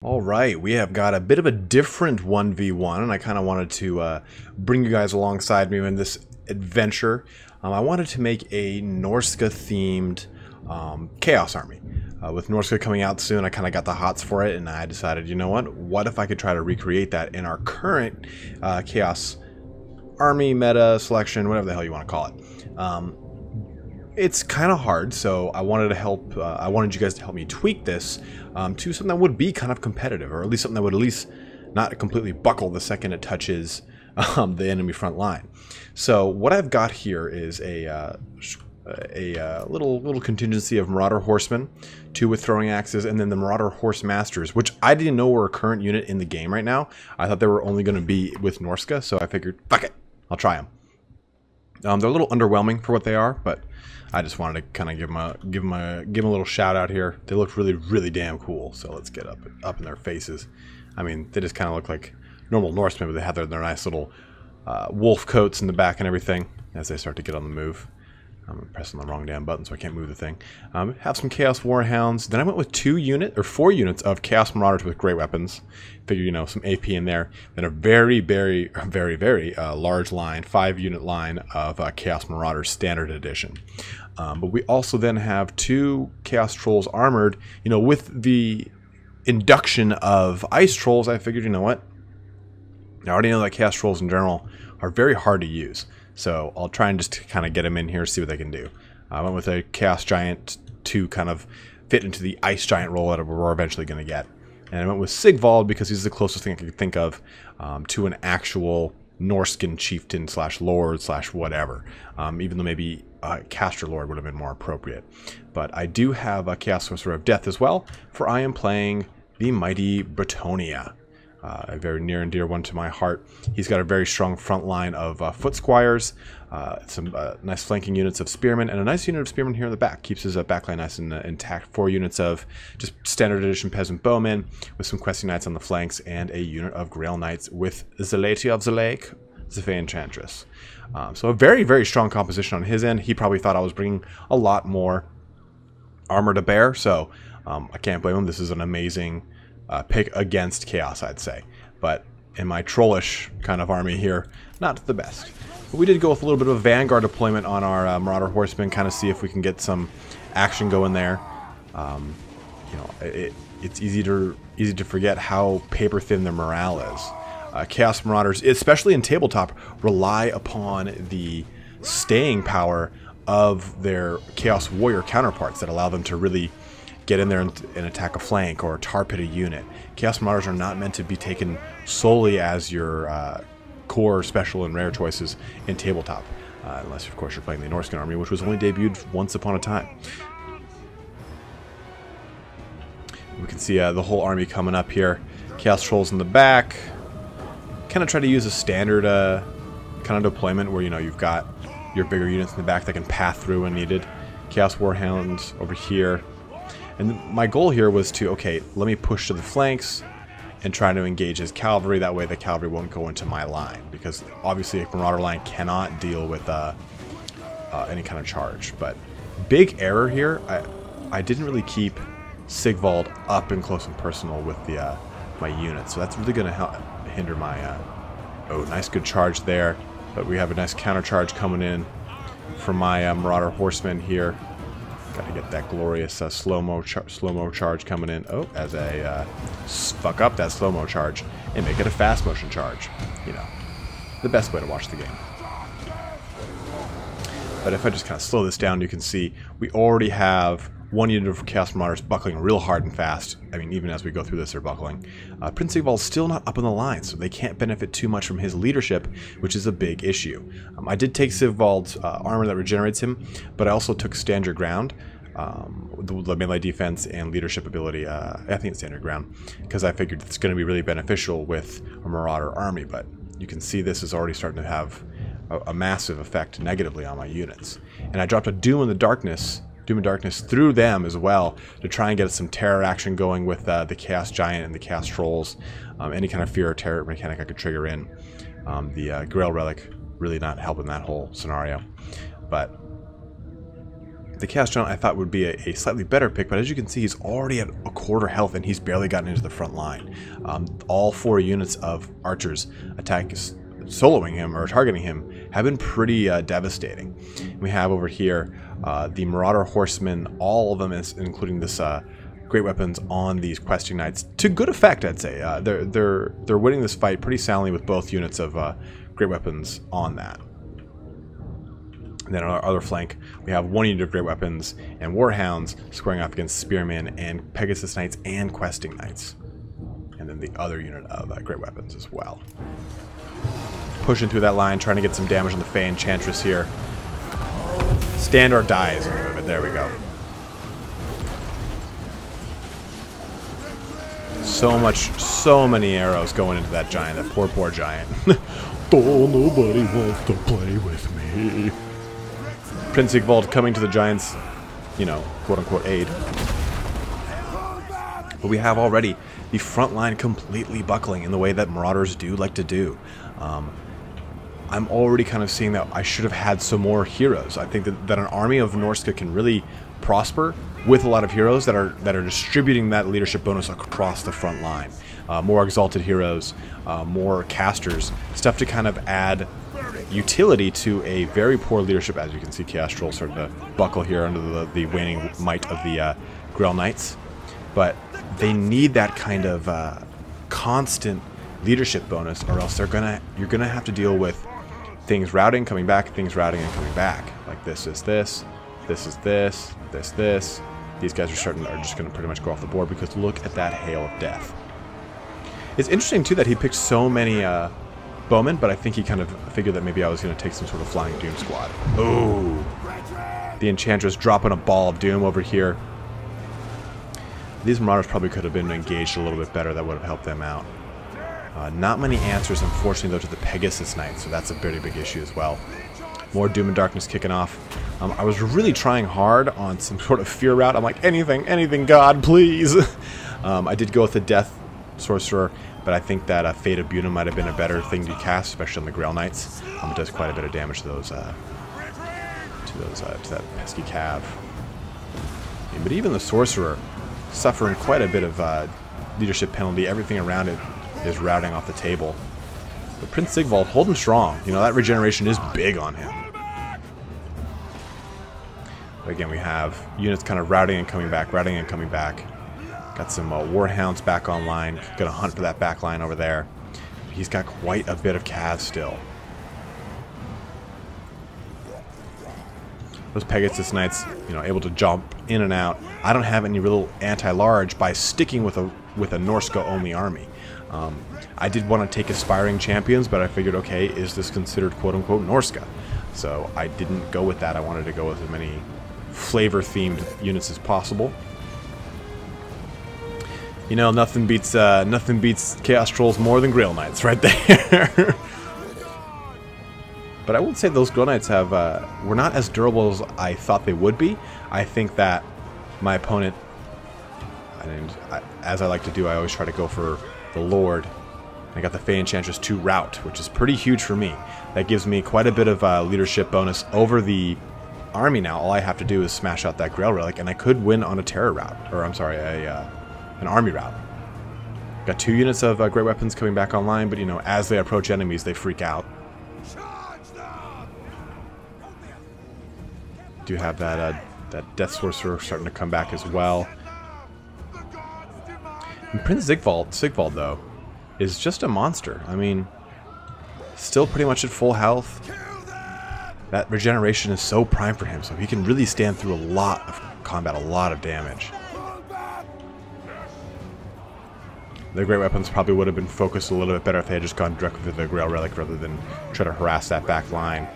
All right, we have got a bit of a different 1v1, and I kind of wanted to bring you guys alongside me in this adventure. I wanted to make a Norsca themed Chaos Army. With Norsca coming out soon, I kind of got the hots for it, and I decided, you know what if I could try to recreate that in our current Chaos Army meta selection, whatever the hell you want to call it. It's kind of hard, so I wanted to help. I wanted you guys to help me tweak this to something that would be kind of competitive, or at least something that would at least not completely buckle the second it touches the enemy front line. So what I've got here is a little contingency of Marauder Horsemen, 2 with throwing axes, and then the Marauder Horse Masters, which I didn't know were a current unit in the game right now. I thought they were only going to be with Norsca, so I figured, fuck it, I'll try them. They're a little underwhelming for what they are, but I just wanted to kind of give them a little shout out here. They look really damn cool. So let's get up in their faces. I mean, they just kind of look like normal Norsemen, but they have their nice little wolf coats in the back and everything as they start to get on the move. I'm pressing the wrong damn button, so I can't move the thing. Have some Chaos Warhounds. Then I went with 4 units of Chaos Marauders with great weapons. Figure, you know, some AP in there. Then a very large line, 5-unit line of Chaos Marauders Standard Edition. But we also then have 2 Chaos Trolls armored. You know, with the induction of Ice Trolls, I figured, you know what? I already know that Chaos Trolls in general are very hard to use. So I'll try and just kind of get them in here, see what they can do. I went with a Chaos Giant to kind of fit into the Ice Giant role that we're eventually going to get. And I went with Sigvald because he's the closest thing I could think of to an actual Norscan chieftain / lord / whatever. Even though maybe Caster Lord would have been more appropriate. But I do have a Chaos Sorcerer of Death as well, for I am playing the mighty Bretonnia. A very near and dear one to my heart. He's got a very strong front line of foot squires, some nice flanking units of spearmen, and a nice unit of spearmen here in the back. Keeps his backline nice and intact. 4 units of just standard edition peasant bowmen with some questing knights on the flanks, and a unit of Grail Knights with Zelatia of the Lake, Zephae Enchantress. So a very strong composition on his end. He probably thought I was bringing a lot more armor to bear, so I can't blame him. This is an amazing pick against Chaos, I'd say. But in my trollish kind of army here, not the best. But we did go with a little bit of a Vanguard deployment on our Marauder Horsemen, kind of see if we can get some action going there. You know, it's easy to forget how paper thin their morale is. Chaos Marauders, especially in tabletop, rely upon the staying power of their Chaos Warrior counterparts that allow them to really get in there and attack a flank or tar pit a unit. Chaos Marauders are not meant to be taken solely as your core, special, and rare choices in tabletop. Unless, of course, you're playing the Norscan army, which was only debuted once upon a time. We can see the whole army coming up here. Chaos Trolls in the back. Kind of try to use a standard kind of deployment where, you know, you've got your bigger units in the back that can path through when needed. Chaos Warhounds over here. And my goal here was to, okay, let me push to the flanks and try to engage his cavalry. That way the cavalry won't go into my line, because obviously a Marauder line cannot deal with any kind of charge. But big error here, I didn't really keep Sigvald up and close and personal with the my units. So that's really going to hinder my... oh, nice good charge there. But we have a nice counter charge coming in from my Marauder Horsemen here. Got to get that glorious slow-mo charge coming in. Oh, as a fuck up that slow-mo charge and make it a fast motion charge. You know, the best way to watch the game. But if I just kind of slow this down, you can see we already have 1 unit of Chaos Marauders buckling real hard and fast. I mean, even as we go through this, they're buckling. Prince Sigvald's still not up in the line, so they can't benefit too much from his leadership, which is a big issue. I did take Sigvald's armor that regenerates him, but I also took Stand Your Ground, the melee defense and leadership ability. I think it's Stand Your Ground, because I figured it's going to be really beneficial with a Marauder army, but you can see this is already starting to have a massive effect negatively on my units. And I dropped a Doom and Darkness through them as well to try and get some terror action going with the Chaos Giant and the Chaos Trolls. Any kind of fear or terror mechanic I could trigger in. The Grail Relic really not helping that whole scenario. But The Chaos Giant I thought would be a slightly better pick, but as you can see, he's already at a quarter health and he's barely gotten into the front line. All 4 units of archers soloing him or targeting him have been pretty devastating. We have over here the Marauder Horsemen, all of them, including this great weapons on these questing knights to good effect, I'd say. They're winning this fight pretty soundly with both units of great weapons on that. And then on our other flank, we have 1 unit of great weapons and warhounds squaring off against spearmen and Pegasus knights and questing knights. And then the other unit of great weapons as well. Pushing through that line, trying to get some damage on the Fey Enchantress here. Stand or die is the name of it. There we go. So many arrows going into that giant, that poor giant. Oh, nobody wants to play with me. Prince Sigvald coming to the giant's, you know, quote-unquote aid. But we have already the front line completely buckling in the way that Marauders do like to do. I'm already kind of seeing that I should have had some more heroes. I think that an army of Norsca can really prosper with a lot of heroes that are distributing that leadership bonus across the front line. More exalted heroes, more casters, stuff to kind of add utility to a very poor leadership. As you can see, Chaos Troll starting to buckle here under the waning might of the Grail Knights. But they need that kind of constant leadership bonus, or else you're gonna have to deal with things routing, coming back, things routing and coming back. Like this is this, this is this, this. These guys are just gonna pretty much go off the board because look at that hail of death. It's interesting too that he picked so many bowmen, but I think he kind of figured that maybe I was gonna take some sort of flying doom squad. Ooh. The Enchantress dropping a ball of doom over here. These Marauders probably could have been engaged a little bit better. That would have helped them out. Not many answers, unfortunately, though, to the Pegasus Knights, so that's a very big issue as well. More Doom and Darkness kicking off. I was really trying hard on some sort of fear route. I'm like, anything, God, please. I did go with the Death Sorcerer, but I think that Fate of Buna might have been a better thing to cast, especially on the Grail Knights. It does quite a bit of damage to those, to that pesky cav. But even the Sorcerer suffering quite a bit of leadership penalty. Everything around it is routing off the table. But Prince Sigvald holding strong. You know, that regeneration is big on him. But again, we have units kind of routing and coming back, routing and coming back. Got some Warhounds back online. Gonna hunt for that back line over there. He's got quite a bit of calves still. Those Pegasus Knights, you know, able to jump in and out. I don't have any real anti-large by sticking with a Norsca-only army. I did want to take Aspiring Champions, but I figured, okay, is this considered quote-unquote Norsca? So I didn't go with that. I wanted to go with as many flavor-themed units as possible. You know, nothing beats Chaos Trolls more than Grail Knights right there. But I would say those Grail Knights were not as durable as I thought they would be. I think that my opponent, as I like to do, I always try to go for the Lord. I got the Fey Enchantress 2 route, which is pretty huge for me. That gives me quite a bit of leadership bonus over the army now. All I have to do is smash out that Grail Relic, and I could win on a terror route. Or, I'm sorry, an army route. Got 2 units of great weapons coming back online, but, you know, as they approach enemies, they freak out. Do have that Death Sorcerer starting to come back as well. And Prince Sigvald, though, is just a monster. I mean, still pretty much at full health. That regeneration is so prime for him, so he can really stand through a lot of combat, a lot of damage. The great weapons probably would have been focused a little bit better if they had just gone directly to the Grail Relic rather than try to harass that back line.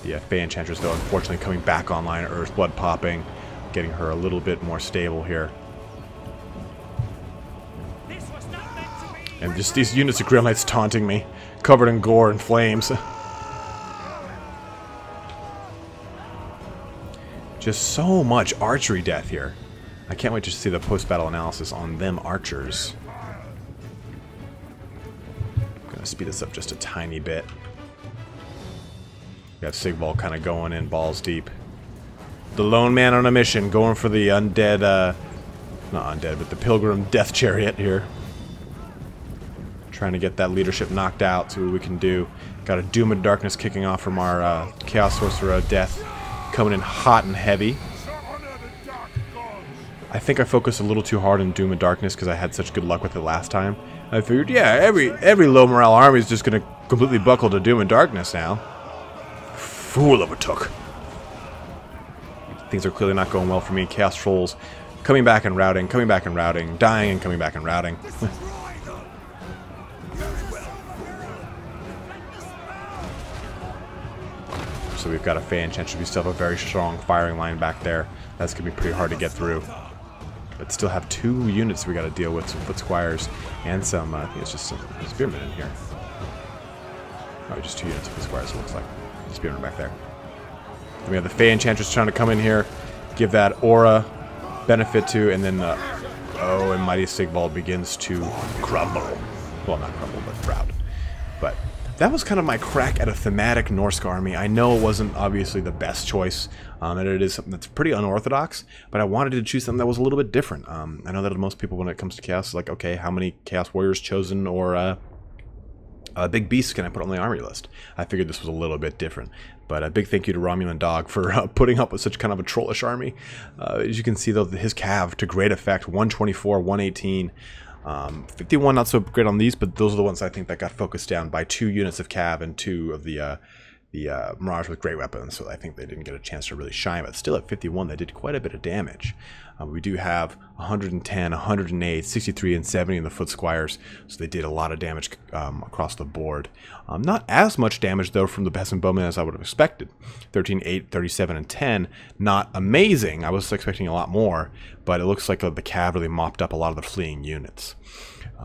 The Fey Enchantress, though, unfortunately coming back online, Earthblood popping, getting her a little bit more stable here. And just these units of Grail Knights taunting me, covered in gore and flames. Just so much archery death here. I can't wait to see the post-battle analysis on them archers. I'm going to speed this up just a tiny bit. Got Sigval kind of going in balls deep. The lone man on a mission, going for the undead, not undead, but the Pilgrim Death Chariot here. Trying to get that leadership knocked out, see what we can do. Got a Doom and Darkness kicking off from our Chaos Sorcerer Death, coming in hot and heavy. I think I focused a little too hard on Doom and Darkness because I had such good luck with it last time. I figured, yeah, every low morale army is just going to completely buckle to Doom and Darkness now. Fool of a took. Things are clearly not going well for me. Chaos Trolls coming back and routing, dying and coming back and routing. So we've got a Fey Enchantress. We still have a very strong firing line back there. That's going to be pretty hard to get through. But still have 2 units we got to deal with. Some Foot Squires and some, I think it's just some Spearmen in here. Oh, just 2 units of Foot Squires, it looks like. Spearmen back there. And we have the Fey Enchantress trying to come in here, give that aura benefit to, and then, oh, and Mighty Sigval begins to crumble. Well, not crumble, but rout. But that was kind of my crack at a thematic Norsca army. I know it wasn't obviously the best choice, and it is something that's pretty unorthodox, but I wanted to choose something that was a little bit different. I know that most people, when it comes to Chaos, is like, okay, how many Chaos Warriors chosen or big beasts can I put on the army list? I figured this was a little bit different. But a big thank you to Romulan Dog for putting up with such kind of a trollish army. As you can see, though, his cav to great effect, 124, 118. 51 not so great on these, but those are the ones I think that got focused down by 2 units of cav and 2 of the Mirage with great weapons, so I think they didn't get a chance to really shine, but still at 51 they did quite a bit of damage. We do have 110, 108, 63, and 70 in the Foot Squires, so they did a lot of damage across the board. Not as much damage, though, from the Peasant Bowmen as I would have expected. 13, 8, 37, and 10. Not amazing. I was expecting a lot more, but it looks like the cav really mopped up a lot of the fleeing units.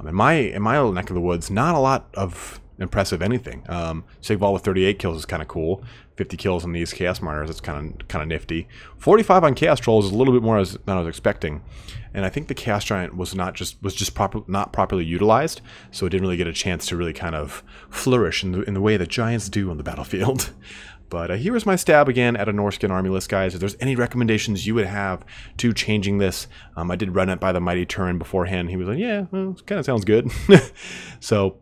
In my little neck of the woods, not a lot of impressive anything. Sigval with 38 kills is kind of cool. 50 kills on these Chaos Martyrs, it's kind of nifty. 45 on Chaos Trolls is a little bit more than I was expecting. And I think the Chaos Giant was not properly utilized, so it didn't really get a chance to really kind of flourish in the way that giants do on the battlefield. But here is my stab again at a Norscan army list, guys. If there's any recommendations you would have to changing this, I did run it by the Mighty Turin beforehand. He was like, yeah, well, it kind of sounds good. So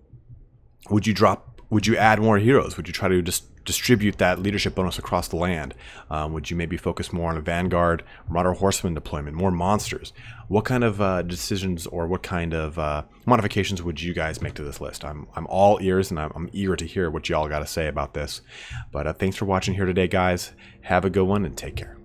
would you add more heroes? Would you try to just distribute that leadership bonus across the land? Would you maybe focus more on a Vanguard, Marauder Horseman deployment, more monsters? What kind of decisions or what kind of modifications would you guys make to this list? I'm all ears, and I'm eager to hear what y'all got to say about this. But thanks for watching here today, guys. Have a good one and take care.